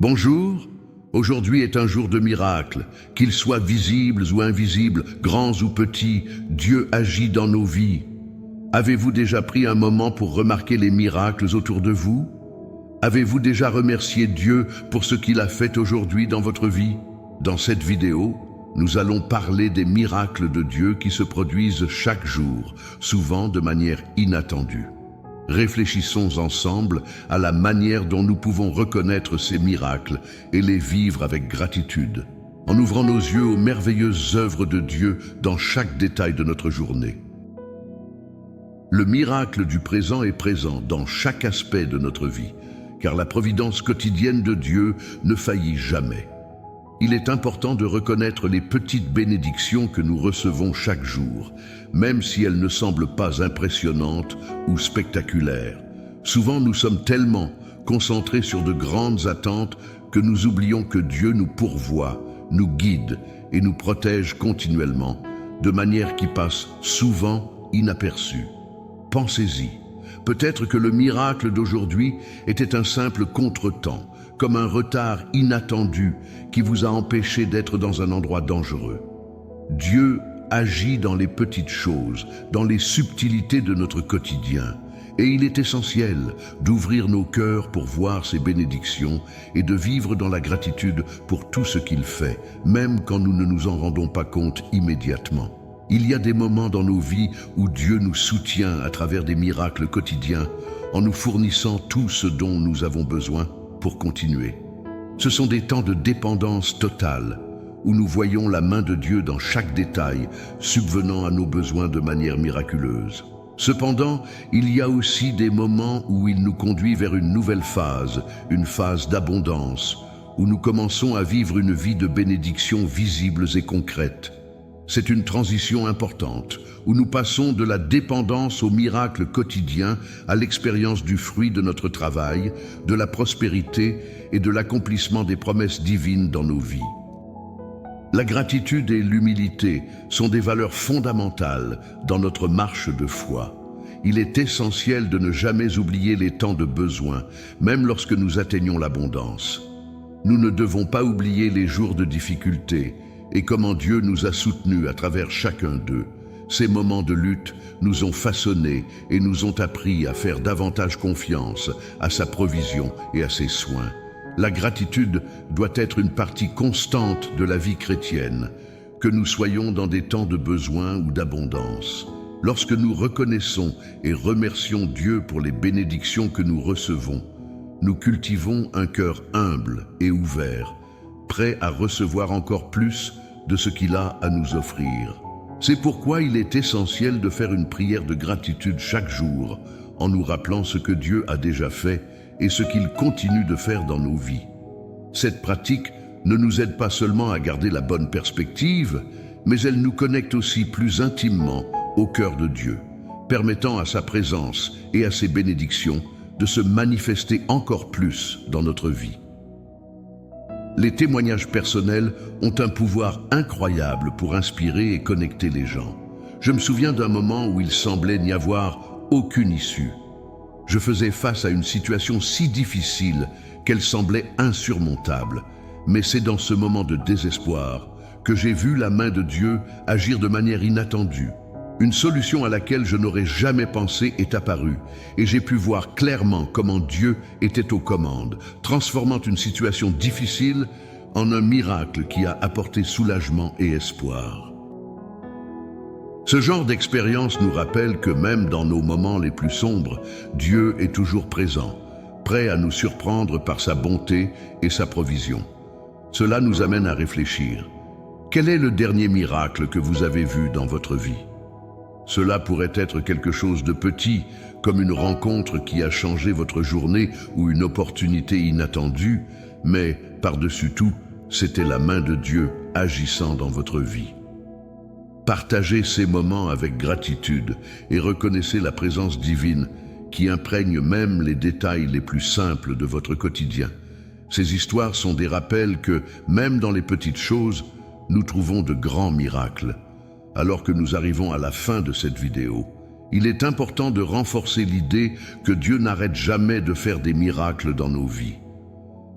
Bonjour, aujourd'hui est un jour de miracle. Qu'ils soient visibles ou invisibles, grands ou petits, Dieu agit dans nos vies. Avez-vous déjà pris un moment pour remarquer les miracles autour de vous? Avez-vous déjà remercié Dieu pour ce qu'il a fait aujourd'hui dans votre vie? Dans cette vidéo, nous allons parler des miracles de Dieu qui se produisent chaque jour, souvent de manière inattendue. Réfléchissons ensemble à la manière dont nous pouvons reconnaître ces miracles et les vivre avec gratitude, en ouvrant nos yeux aux merveilleuses œuvres de Dieu dans chaque détail de notre journée. Le miracle du présent est présent dans chaque aspect de notre vie, car la providence quotidienne de Dieu ne faillit jamais. Il est important de reconnaître les petites bénédictions que nous recevons chaque jour, même si elles ne semblent pas impressionnantes ou spectaculaires. Souvent, nous sommes tellement concentrés sur de grandes attentes que nous oublions que Dieu nous pourvoit, nous guide et nous protège continuellement, de manière qui passe souvent inaperçue. Pensez-y. Peut-être que le miracle d'aujourd'hui était un simple contretemps, comme un retard inattendu qui vous a empêché d'être dans un endroit dangereux. Dieu agit dans les petites choses, dans les subtilités de notre quotidien, et il est essentiel d'ouvrir nos cœurs pour voir ses bénédictions et de vivre dans la gratitude pour tout ce qu'il fait, même quand nous ne nous en rendons pas compte immédiatement. Il y a des moments dans nos vies où Dieu nous soutient à travers des miracles quotidiens, en nous fournissant tout ce dont nous avons besoin pour continuer. Ce sont des temps de dépendance totale, où nous voyons la main de Dieu dans chaque détail, subvenant à nos besoins de manière miraculeuse. Cependant, il y a aussi des moments où il nous conduit vers une nouvelle phase, une phase d'abondance, où nous commençons à vivre une vie de bénédictions visibles et concrètes. C'est une transition importante, où nous passons de la dépendance au miracle quotidien à l'expérience du fruit de notre travail, de la prospérité et de l'accomplissement des promesses divines dans nos vies. La gratitude et l'humilité sont des valeurs fondamentales dans notre marche de foi. Il est essentiel de ne jamais oublier les temps de besoin, même lorsque nous atteignons l'abondance. Nous ne devons pas oublier les jours de difficulté, et comment Dieu nous a soutenus à travers chacun d'eux. Ces moments de lutte nous ont façonnés et nous ont appris à faire davantage confiance à sa provision et à ses soins. La gratitude doit être une partie constante de la vie chrétienne, que nous soyons dans des temps de besoin ou d'abondance. Lorsque nous reconnaissons et remercions Dieu pour les bénédictions que nous recevons, nous cultivons un cœur humble et ouvert, prêt à recevoir encore plus de ce qu'il a à nous offrir. C'est pourquoi il est essentiel de faire une prière de gratitude chaque jour, en nous rappelant ce que Dieu a déjà fait et ce qu'il continue de faire dans nos vies. Cette pratique ne nous aide pas seulement à garder la bonne perspective, mais elle nous connecte aussi plus intimement au cœur de Dieu, permettant à sa présence et à ses bénédictions de se manifester encore plus dans notre vie. Les témoignages personnels ont un pouvoir incroyable pour inspirer et connecter les gens. Je me souviens d'un moment où il semblait n'y avoir aucune issue. Je faisais face à une situation si difficile qu'elle semblait insurmontable. Mais c'est dans ce moment de désespoir que j'ai vu la main de Dieu agir de manière inattendue. Une solution à laquelle je n'aurais jamais pensé est apparue, et j'ai pu voir clairement comment Dieu était aux commandes, transformant une situation difficile en un miracle qui a apporté soulagement et espoir. Ce genre d'expérience nous rappelle que même dans nos moments les plus sombres, Dieu est toujours présent, prêt à nous surprendre par sa bonté et sa provision. Cela nous amène à réfléchir. Quel est le dernier miracle que vous avez vu dans votre vie? Cela pourrait être quelque chose de petit, comme une rencontre qui a changé votre journée ou une opportunité inattendue, mais par-dessus tout, c'était la main de Dieu agissant dans votre vie. Partagez ces moments avec gratitude et reconnaissez la présence divine qui imprègne même les détails les plus simples de votre quotidien. Ces histoires sont des rappels que, même dans les petites choses, nous trouvons de grands miracles. Alors que nous arrivons à la fin de cette vidéo, il est important de renforcer l'idée que Dieu n'arrête jamais de faire des miracles dans nos vies.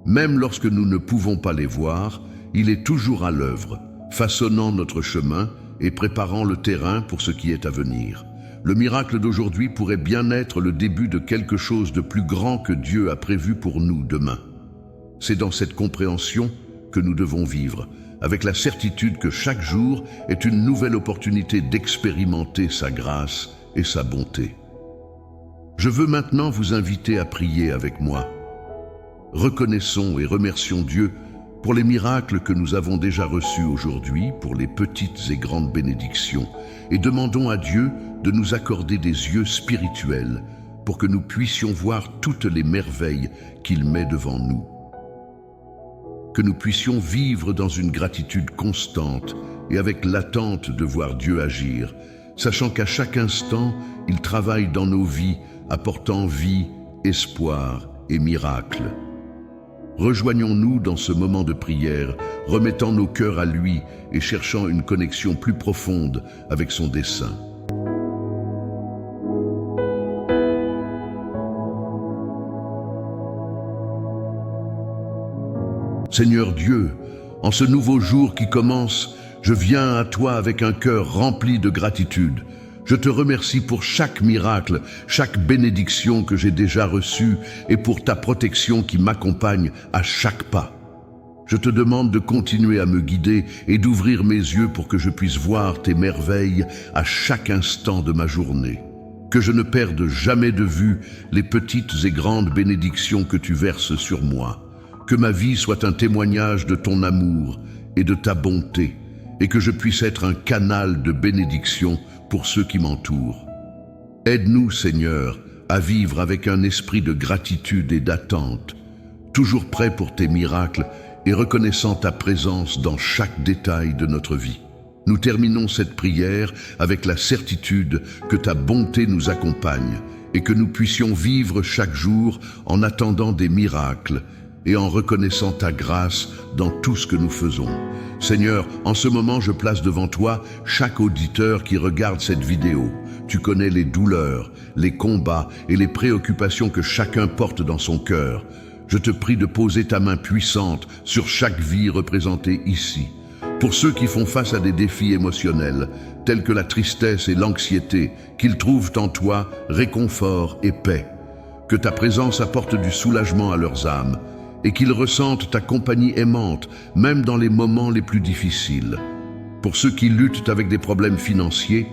Même lorsque nous ne pouvons pas les voir, il est toujours à l'œuvre, façonnant notre chemin et préparant le terrain pour ce qui est à venir. Le miracle d'aujourd'hui pourrait bien être le début de quelque chose de plus grand que Dieu a prévu pour nous demain. C'est dans cette compréhension que nous devons vivre, avec la certitude que chaque jour est une nouvelle opportunité d'expérimenter sa grâce et sa bonté. Je veux maintenant vous inviter à prier avec moi. Reconnaissons et remercions Dieu pour les miracles que nous avons déjà reçus aujourd'hui, pour les petites et grandes bénédictions, et demandons à Dieu de nous accorder des yeux spirituels pour que nous puissions voir toutes les merveilles qu'il met devant nous. Que nous puissions vivre dans une gratitude constante et avec l'attente de voir Dieu agir, sachant qu'à chaque instant, il travaille dans nos vies, apportant vie, espoir et miracle. Rejoignons-nous dans ce moment de prière, remettant nos cœurs à lui et cherchant une connexion plus profonde avec son dessein. Seigneur Dieu, en ce nouveau jour qui commence, je viens à toi avec un cœur rempli de gratitude. Je te remercie pour chaque miracle, chaque bénédiction que j'ai déjà reçue et pour ta protection qui m'accompagne à chaque pas. Je te demande de continuer à me guider et d'ouvrir mes yeux pour que je puisse voir tes merveilles à chaque instant de ma journée. Que je ne perde jamais de vue les petites et grandes bénédictions que tu verses sur moi. Que ma vie soit un témoignage de ton amour et de ta bonté, et que je puisse être un canal de bénédiction pour ceux qui m'entourent. Aide-nous, Seigneur, à vivre avec un esprit de gratitude et d'attente, toujours prêt pour tes miracles et reconnaissant ta présence dans chaque détail de notre vie. Nous terminons cette prière avec la certitude que ta bonté nous accompagne et que nous puissions vivre chaque jour en attendant des miracles et en reconnaissant ta grâce dans tout ce que nous faisons. Seigneur, en ce moment, je place devant toi chaque auditeur qui regarde cette vidéo. Tu connais les douleurs, les combats et les préoccupations que chacun porte dans son cœur. Je te prie de poser ta main puissante sur chaque vie représentée ici. Pour ceux qui font face à des défis émotionnels, tels que la tristesse et l'anxiété, qu'ils trouvent en toi réconfort et paix. Que ta présence apporte du soulagement à leurs âmes, et qu'ils ressentent ta compagnie aimante, même dans les moments les plus difficiles. Pour ceux qui luttent avec des problèmes financiers,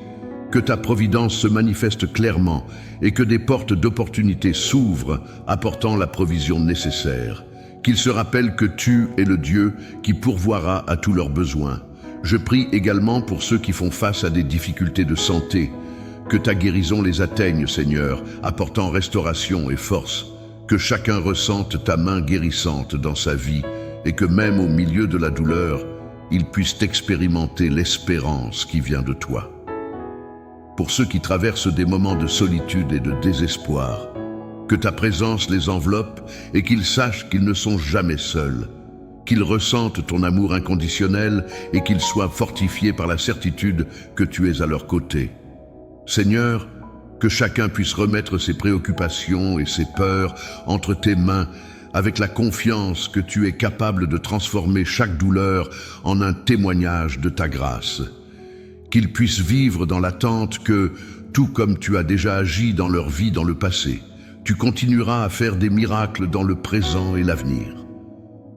que ta providence se manifeste clairement et que des portes d'opportunité s'ouvrent, apportant la provision nécessaire. Qu'ils se rappellent que tu es le Dieu qui pourvoira à tous leurs besoins. Je prie également pour ceux qui font face à des difficultés de santé. Que ta guérison les atteigne, Seigneur, apportant restauration et force. Que chacun ressente ta main guérissante dans sa vie et que même au milieu de la douleur, ils puissent expérimenter l'espérance qui vient de toi. Pour ceux qui traversent des moments de solitude et de désespoir, que ta présence les enveloppe et qu'ils sachent qu'ils ne sont jamais seuls, qu'ils ressentent ton amour inconditionnel et qu'ils soient fortifiés par la certitude que tu es à leur côté. Seigneur, que chacun puisse remettre ses préoccupations et ses peurs entre tes mains avec la confiance que tu es capable de transformer chaque douleur en un témoignage de ta grâce. Qu'ils puissent vivre dans l'attente que, tout comme tu as déjà agi dans leur vie dans le passé, tu continueras à faire des miracles dans le présent et l'avenir.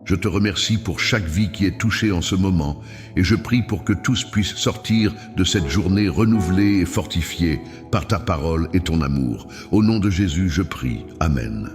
Je te remercie pour chaque vie qui est touchée en ce moment et je prie pour que tous puissent sortir de cette journée renouvelée et fortifiée par ta parole et ton amour. Au nom de Jésus, je prie. Amen.